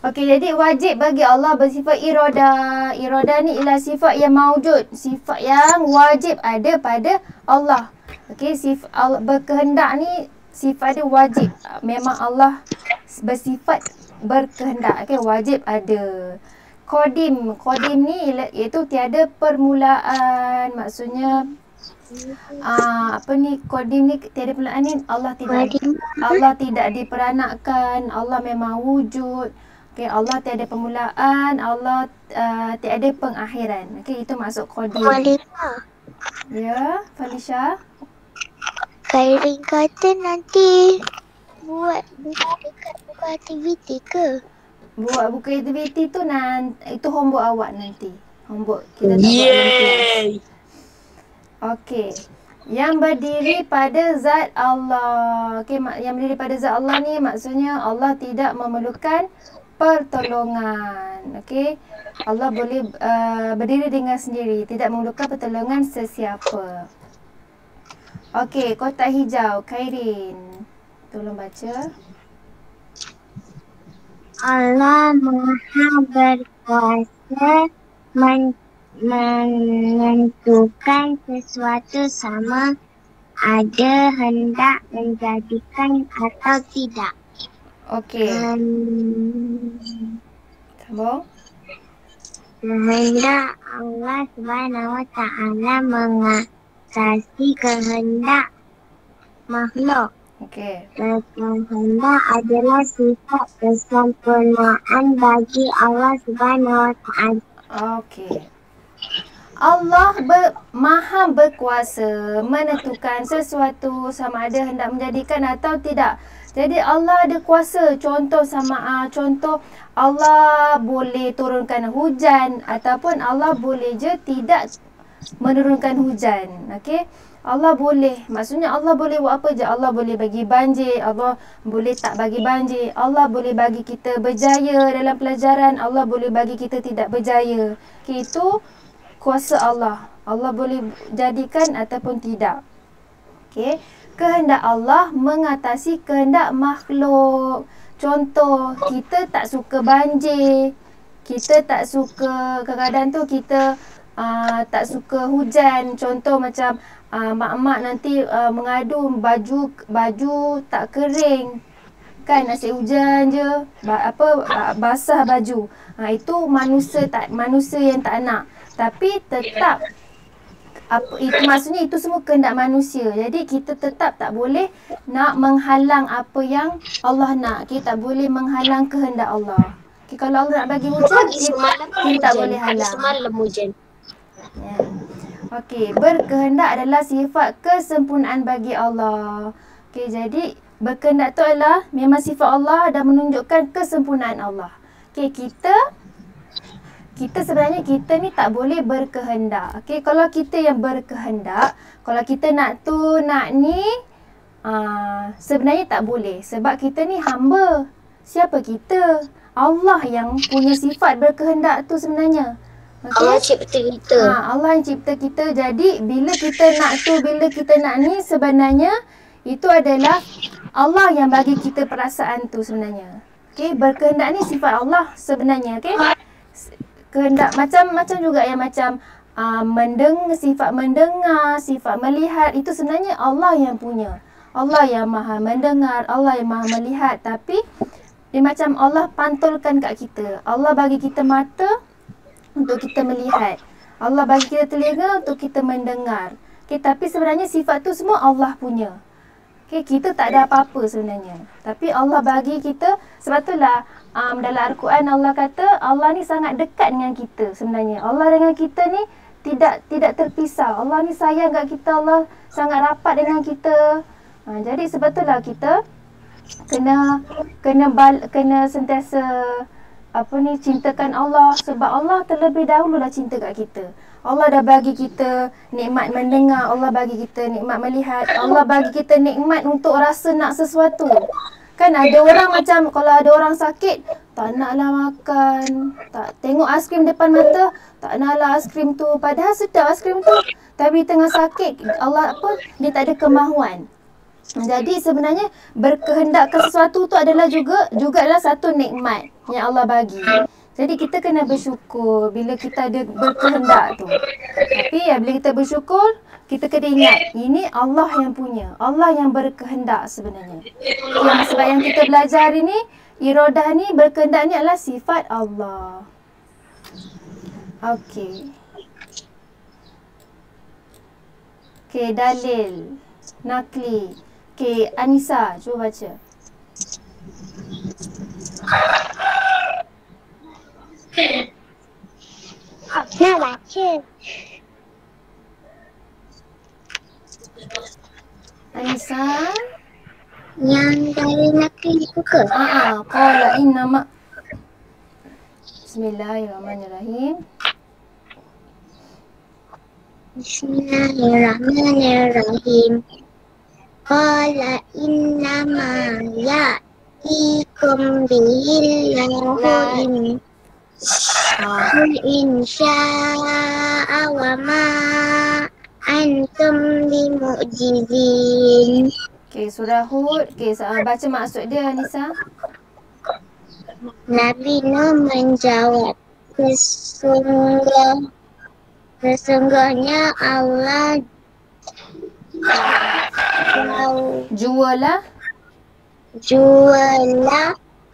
Okey, jadi wajib bagi Allah bersifat iradah. Iradah ni ialah sifat yang maujud, sifat yang wajib ada pada Allah. Okey, sifat Allah berkehendak ni sifat dia wajib. Memang Allah bersifat berkehendak. Okey, wajib ada. Qadim ni iaitu tiada permulaan. Maksudnya qadim ni tiada permulaan ni Allah tidak diperanakkan, Allah memang wujud. Okey, Allah tiada permulaan, Allah tiada pengakhiran. Okey, itu maksud qadim. Ya, Falisha. Khairin kata nanti buat dekat buku aktiviti ke? Buat buku aktiviti tu itu homework awak nanti. Homework kita tak buat dalam kelas. Okey. Yang berdiri pada zat Allah. Okey, yang berdiri pada zat Allah ni maksudnya Allah tidak memerlukan pertolongan. Okey. Allah boleh berdiri dengan sendiri, tidak memerlukan pertolongan sesiapa. Okey, kotak hijau, Khairin. Tolong baca. Allah Maha berkuasa menentukan sesuatu sama ada hendak menjadikan atau tidak. Okey. Sambung. Kehendak Allah Subhanahu Wa Taala mengatasi kehendak makhluk. Okey. Kehendak adalah sifat kesempurnaan bagi Allah Subhanahu Wa Taala. Okey. Allah maha berkuasa menentukan sesuatu sama ada hendak menjadikan atau tidak. Jadi Allah ada kuasa. Contoh Allah boleh turunkan hujan ataupun Allah boleh je tidak menurunkan hujan. Okey. Allah boleh. Maksudnya Allah boleh buat apa je. Allah boleh bagi banjir, Allah boleh tak bagi banjir. Allah boleh bagi kita berjaya dalam pelajaran, Allah boleh bagi kita tidak berjaya. Okay, itu kuasa Allah. Allah boleh jadikan ataupun tidak. Okey. Kehendak Allah mengatasi kehendak makhluk. Contoh, kita tak suka banjir. Kita tak suka, kadang-kadang tu kita tak suka hujan. Contoh macam mak-mak nanti mengadu baju tak kering. Kan asyik hujan je, basah baju. Itu manusia yang tak nak. Tapi tetap itu maksudnya itu semua kehendak manusia. Jadi kita tetap tak boleh nak menghalang apa yang Allah nak. Kita tak boleh menghalang kehendak Allah. Okay, kalau Allah nak bagi hujan, kita tak boleh halang. Semalam hujan. Ya. Okey, berkehendak adalah sifat kesempurnaan bagi Allah. Okey, jadi berkehendak tu adalah memang sifat Allah dan menunjukkan kesempurnaan Allah. Okey, kita sebenarnya kita ni tak boleh berkehendak. Okey, kalau kita yang berkehendak, kalau kita nak tu, nak ni, sebenarnya tak boleh. Sebab kita ni hamba. Siapa kita? Allah yang punya sifat berkehendak tu sebenarnya. Okay? Allah cipta kita. Allah yang cipta kita. Jadi bila kita nak tu, bila kita nak ni, sebenarnya itu adalah Allah yang bagi kita perasaan tu sebenarnya. Okey, berkehendak ni sifat Allah sebenarnya. Okey. Kehendak macam juga yang macam sifat mendengar, sifat melihat, itu sebenarnya Allah yang punya. Allah yang maha mendengar, Allah yang maha melihat. Tapi dia macam Allah pantulkan kat kita. Allah bagi kita mata untuk kita melihat. Allah bagi kita telinga untuk kita mendengar. Okay, tapi sebenarnya sifat tu semua Allah punya. Okay, kita tak ada apa-apa sebenarnya. Tapi Allah bagi kita, sebab itulah dalam Al-Quran Allah kata Allah ni sangat dekat dengan kita sebenarnya. Allah dengan kita ni tidak terpisah. Allah ni sayang kat kita, Allah sangat rapat dengan kita. Jadi sebab itulah kita kena sentiasa cintakan Allah, sebab Allah terlebih dahulu dah cinta kat kita. Allah dah bagi kita nikmat mendengar, Allah bagi kita nikmat melihat, Allah bagi kita nikmat untuk rasa nak sesuatu. Kan ada orang macam kalau ada orang sakit, tak naklah makan, tak tengok aiskrim depan mata, tak naklah aiskrim tu, padahal sedap aiskrim tu. Tapi tengah sakit, Allah dia tak ada kemahuan. Jadi sebenarnya berkehendakkan sesuatu tu adalah jugalah satu nikmat yang Allah bagi. Jadi kita kena bersyukur bila kita ada berkehendak tu. Tapi bila kita bersyukur, kita kena ingat ini Allah yang punya. Allah yang berkehendak sebenarnya. Sebab yang kita belajar hari ni, iradah ni, berkehendak ni adalah sifat Allah. Okey. Okey, dalil. Nakli. Okey, Anissa, cuba baca. Nak baca. Anissa. Yang dari nakli itu ke? Qala innama. Bismillahirrahmanirrahim. Bismillahirrahmanirrahim. Qala innama ya'tikum bihillahu in sya'a wa ma antum bimu'jizin. Okey, surah Hud. Okey, baca maksud dia Anissa. Nabi Nuh menjawab, sesungguhnya Allah jualah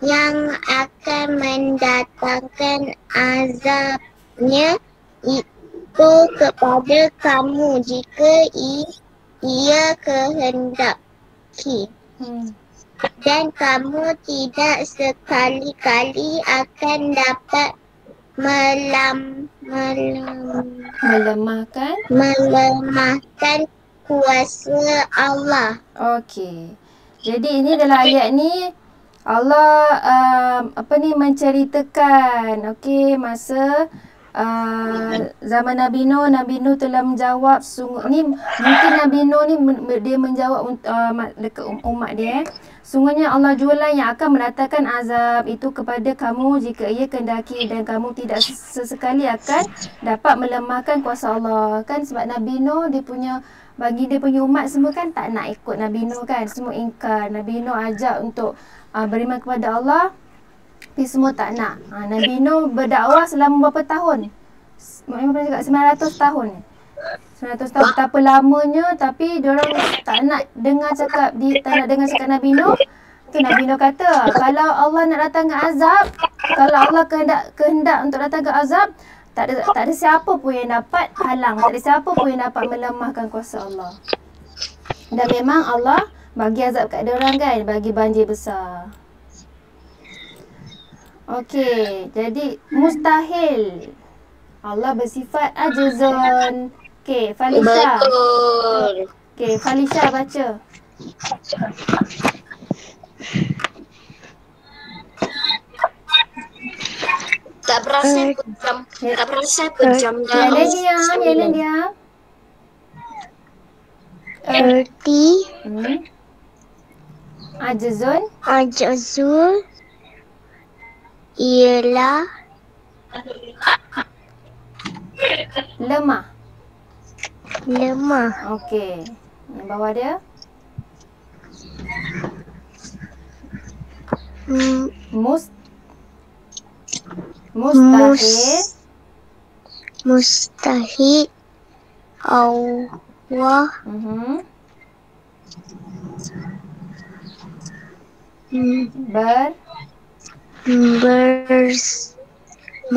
yang akan mendatangkan azabnya itu kepada kamu jika ia kehendaki. Dan kamu tidak sekali-kali akan dapat melemahkan kuasa Allah. Okey. Jadi ini dalam ayat ni Allah menceritakan masa zaman Nabi Nuh telah menjawab ni mungkin Nabi Nuh ni dia menjawab dekat umat dia. Sungguhnya Allah jualah yang akan mendatangkan azab itu kepada kamu jika ia kehendaki dan kamu tidak sesekali akan dapat melemahkan kuasa Allah. Kan sebab Nabi Nuh bagi dia punya umat semua kan tak nak ikut Nabi Nuh kan, semua ingkar. Nabi Nuh ajak untuk beriman kepada Allah, tapi semua tak nak. Nabi Nuh berdakwah selama berapa tahun? 900 tahun. 900 tahun betapa lamanya, tapi diorang tak nak dengar cakap Nabi Nuh. Tu Nabi Nuh kata, kalau Allah nak datangkan azab, kalau Allah kehendak untuk datangkan azab, tak ada siapa pun yang dapat halang, tak ada siapa pun yang dapat melemahkan kuasa Allah. Dan memang Allah bagi azab kat diorang kan, bagi banjir besar. Okey, jadi mustahil Allah bersifat ajizun. Okey, Falisha. Betul. Okey, Falisha baca. Tak berasa kejam Yang diam. Erti Ajizun ialah lemah. Okey. Yang bawah dia mustahil Allah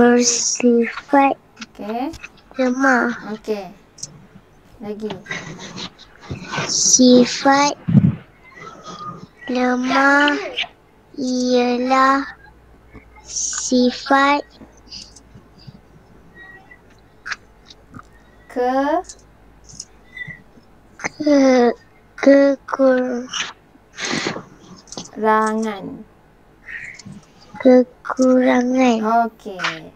bersifat lemah. Okey. Lagi. Sifat lemah ialah sifat kekurangan. Okey.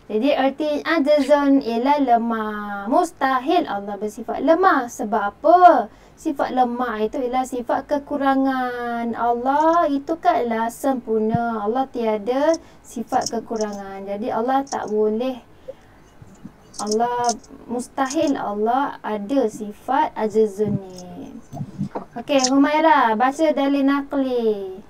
Jadi erti ajizun ialah lemah. Mustahil Allah bersifat lemah. Sebab apa? Sifat lemah itu ialah sifat kekurangan. Allah itu kanlah sempurna. Allah tiada sifat kekurangan. Jadi Allah tak boleh, mustahil Allah ada sifat ajizun ni. Okey, Humaira, baca dalil naqli.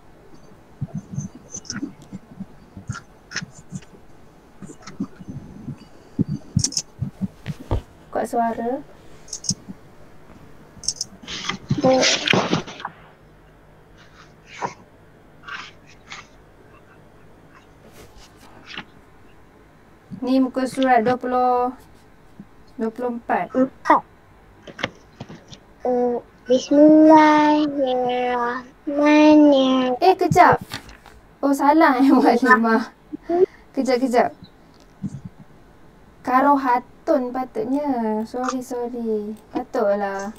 Kuat suara. Ni muka surat 24. Bismillahirrahmanirrahim. Kejap. Oh, salah Maklimah. Kejap. Karohatun patutnya. Sorry. Patutlah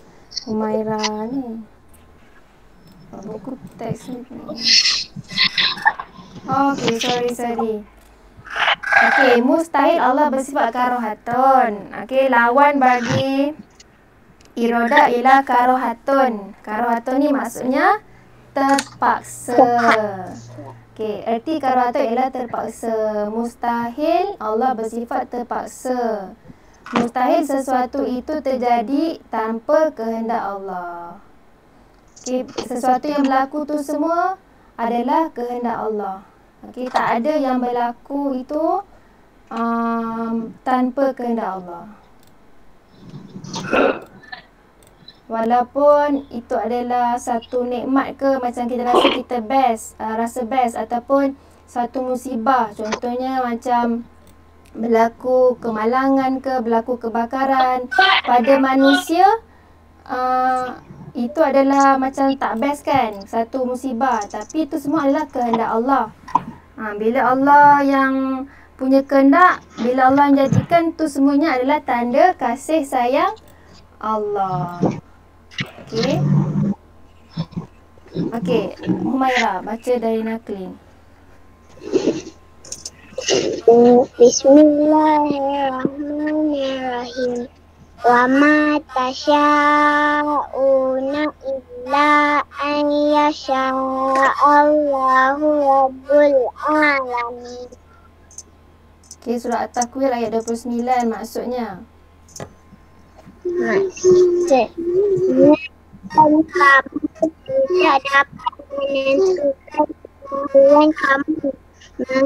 Humaira ni. Buku teks ni. Okey, sorry. Okey, mustahil Allah bersifat karohatun. Okey, lawan bagi iroda ialah karohatun. Karohatun ni maksudnya terpaksa. Okey, erti karohatun ialah terpaksa. Mustahil Allah bersifat terpaksa. Mustahil sesuatu itu terjadi tanpa kehendak Allah. Okey, sesuatu yang berlaku tu semua adalah kehendak Allah. Okey, tak ada yang berlaku itu tanpa kehendak Allah. Walaupun itu adalah satu nikmat ke, macam kita rasa kita rasa best ataupun satu musibah. Contohnya macam berlaku kemalangan ke, berlaku kebakaran pada manusia, itu adalah macam tak best kan, satu musibah. Tapi itu semua adalah kehendak Allah. Bila Allah yang punya kehendak, bila Allah menjadikan, tu semuanya adalah tanda kasih sayang Allah. Okey, Humaira, baca dari naqli. Bismillahirrahmanirrahim. Wa ma tasha'una illa an yasha'allahu rabbul alamin. Okey, surah At-Takwir ayat 29 maksudnya. Dan kamu tidak dapat menentukan kemampuan kamu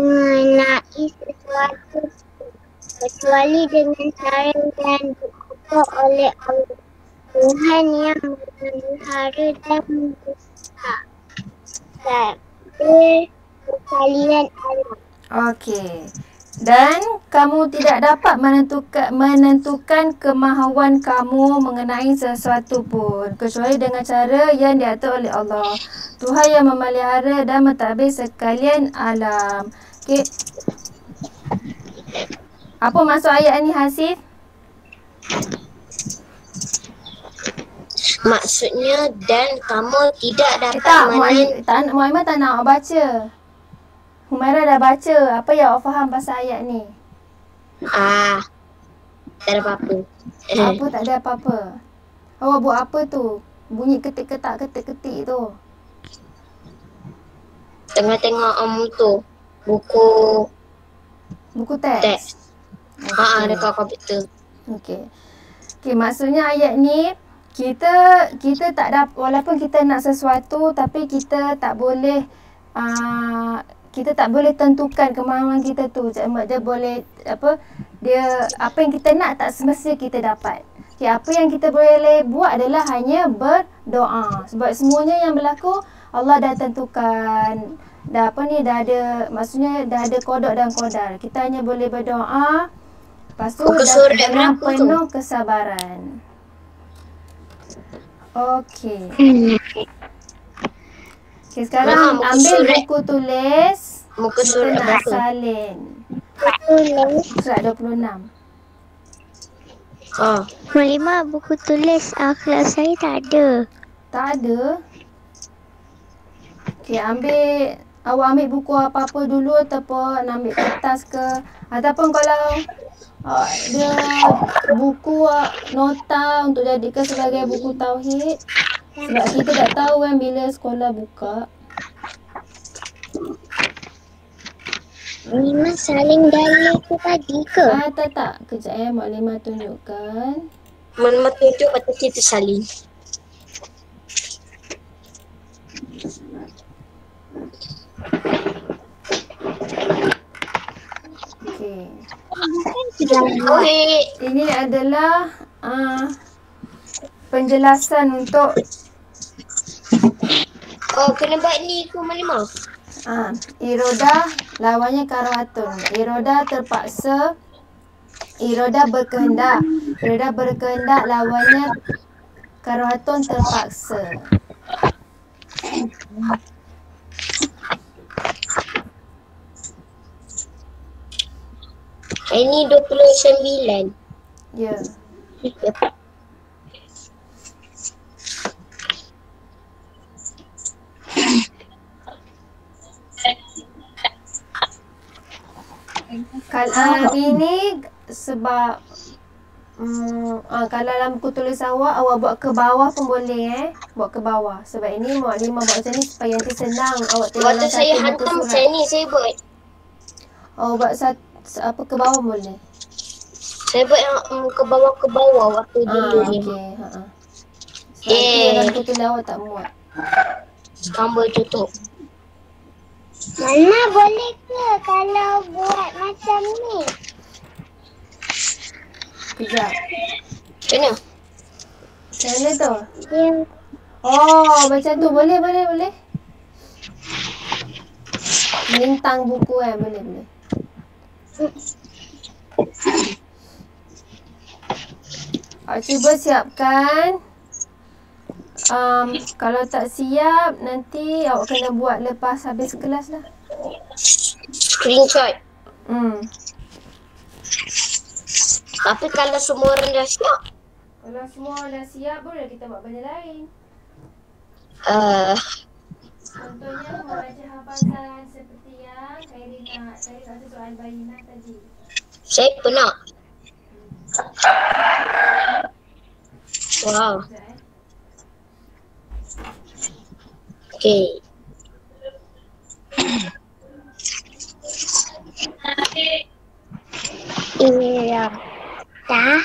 mengenai sesuatu kecuali dengan cara yang diatur oleh Allah, Tuhan yang memelihara dan membesar. Sekalian Allah. Okey. Dan kamu tidak dapat menentukan kemahuan kamu mengenai sesuatu pun kecuali dengan cara yang diatur oleh Allah, Tuhan yang memelihara dan mentadbir sekalian alam. Okey. Apa maksud ayat ni, Hasif? Maksudnya, dan kamu tidak dapat Muhammad tak nak baca. Humaira dah baca. Apa yang awak faham pasal ayat ni? tak ada apa-apa. Apa tak ada apa-apa? Awak buat apa tu? Bunyi ketik-ketak tu. Tengah-tengah tu buku teks. dekat komputer. Okey, maksudnya ayat ni kita tak dapat, walaupun kita nak sesuatu tapi kita tak boleh tentukan kemahuan kita tu. Dia boleh apa yang kita nak tak semestinya kita dapat. Okey, apa yang kita boleh buat adalah hanya berdoa. Sebab semuanya yang berlaku Allah dah tentukan. Dah ada, maksudnya dah ada kodok dan kodar. Kita hanya boleh berdoa. Lepas tu dengan penuh kesabaran. Okey. Okey, sekarang ambil buku tulis. Muka surat kita nak berapa? salin. Surat 26. Maklimah, buku tulis akhlak saya tak ada. Tak ada? Okey, awak ambil buku apa-apa dulu ataupun ambil kertas ke. Ataupun kalau dia buku nota untuk jadikan sebagai buku tauhid. Sebab kita tak tahu kan bila sekolah buka. Maklimah saling dalil tu tadi ke? Tak. Kejap Maklimah tunjukkan. Maklimah tunjuk patut kita saling. Okey. Wait. Ini adalah penjelasan untuk Oh, kena buat ni ke mana? iroda lawannya karahatun. Iroda terpaksa, iroda berkehendak. Iroda berkehendak lawannya karahatun terpaksa. Ini 29. Ya. Kalau ini sebab kalau dalam buku tulis awak buat ke bawah pun boleh buat ke bawah. Sebab ini muklimah buat macam ni supaya nanti senang awak tengok Waktu dalam saya satu buku hantam surat. saya ni, saya buat. Buat apa ke bawah boleh. Saya buat yang ke bawah waktu dulu ni. Okey, Sebab nanti dalam buku tulis awak tak muat. Tambah tutup. Mama boleh ke kalau buat macam ni? Kejap. Kena? Macam mana tu? Ya. Macam tu. Boleh. Melintang buku boleh. Awak cuba siapkan. Kalau tak siap, nanti awak kena buat lepas habis kelas lah. Screenshot. Tapi kalau semua orang dah siap. Kalau semua dah siap, boleh kita buat benda lain. Contohnya membaca hafalan seperti yang Khairi nak. Khairi rasa soal bayinah tadi. Saya pernah. Wow. Okay. Iya. Dah.